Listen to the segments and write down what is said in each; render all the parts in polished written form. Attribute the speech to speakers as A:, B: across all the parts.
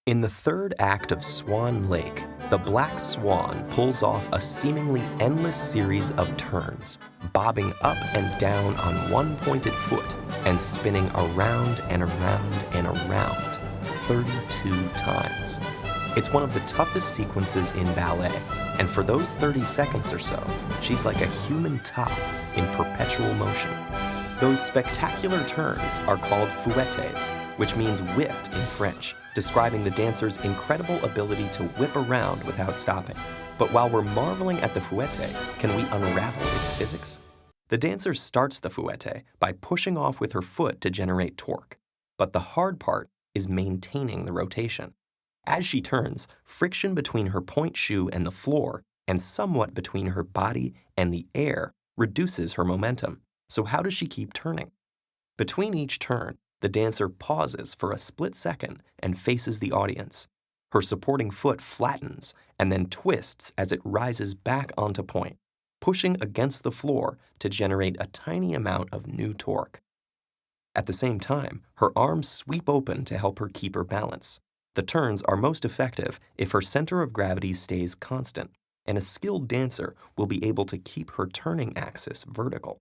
A: In the third act of Swan Lake, the black swan pulls off a seemingly endless series of turns, bobbing up and down on one pointed foot and spinning around and around and around 32 times. It's one of the toughest sequences in ballet, and for those 30 seconds or so, she's like a human top in perpetual motion. Those spectacular turns are called fouettes, which means whipped in French, describing the dancer's incredible ability to whip around without stopping. But while we're marveling at the fouette, can we unravel its physics? The dancer starts the fouette by pushing off with her foot to generate torque. But the hard part is maintaining the rotation. As she turns, friction between her point shoe and the floor, and somewhat between her body and the air, reduces her momentum. So how does she keep turning? Between each turn, the dancer pauses for a split second and faces the audience. Her supporting foot flattens and then twists as it rises back onto point, pushing against the floor to generate a tiny amount of new torque. At the same time, her arms sweep open to help her keep her balance. The turns are most effective if her center of gravity stays constant, and a skilled dancer will be able to keep her turning axis vertical.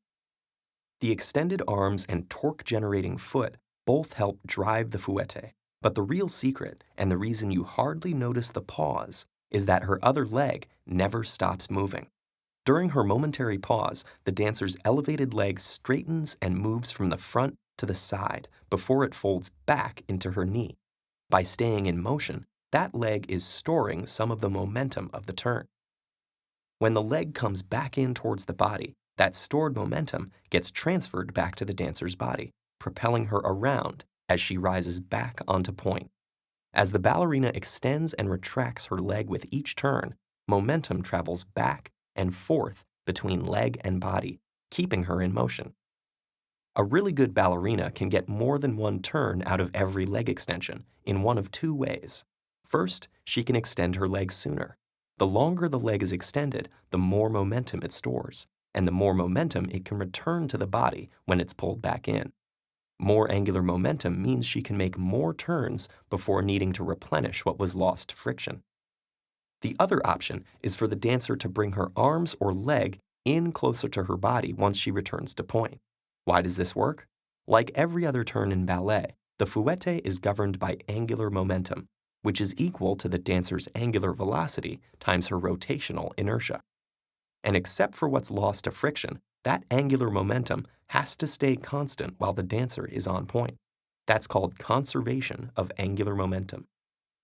A: The extended arms and torque-generating foot both help drive the fouette, but the real secret, and the reason you hardly notice the pause, is that her other leg never stops moving. During her momentary pause, the dancer's elevated leg straightens and moves from the front to the side before it folds back into her knee. By staying in motion, that leg is storing some of the momentum of the turn. When the leg comes back in towards the body, that stored momentum gets transferred back to the dancer's body, propelling her around as she rises back onto point. As the ballerina extends and retracts her leg with each turn, momentum travels back and forth between leg and body, keeping her in motion. A really good ballerina can get more than one turn out of every leg extension in one of two ways. First, she can extend her leg sooner. The longer the leg is extended, the more momentum it stores, and the more momentum it can return to the body when it's pulled back in. More angular momentum means she can make more turns before needing to replenish what was lost to friction. The other option is for the dancer to bring her arms or leg in closer to her body once she returns to point. Why does this work? Like every other turn in ballet, the fouette is governed by angular momentum, which is equal to the dancer's angular velocity times her rotational inertia. And except for what's lost to friction, that angular momentum has to stay constant while the dancer is on point. That's called conservation of angular momentum.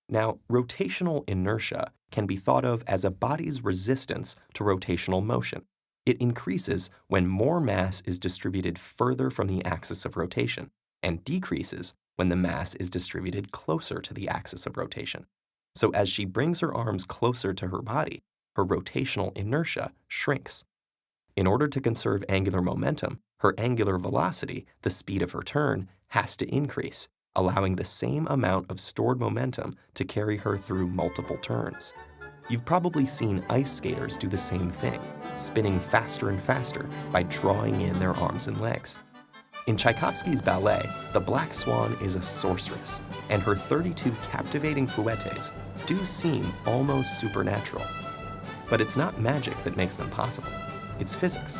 A: Now, rotational inertia can be thought of as a body's resistance to rotational motion. It increases when more mass is distributed further from the axis of rotation, and decreases when the mass is distributed closer to the axis of rotation. So as she brings her arms closer to her body, her rotational inertia shrinks. In order to conserve angular momentum, her angular velocity, the speed of her turn, has to increase, allowing the same amount of stored momentum to carry her through multiple turns. You've probably seen ice skaters do the same thing, spinning faster and faster by drawing in their arms and legs. In Tchaikovsky's ballet, the Black Swan is a sorceress, and her 32 captivating fouettes do seem almost supernatural. But it's not magic that makes them possible. It's physics.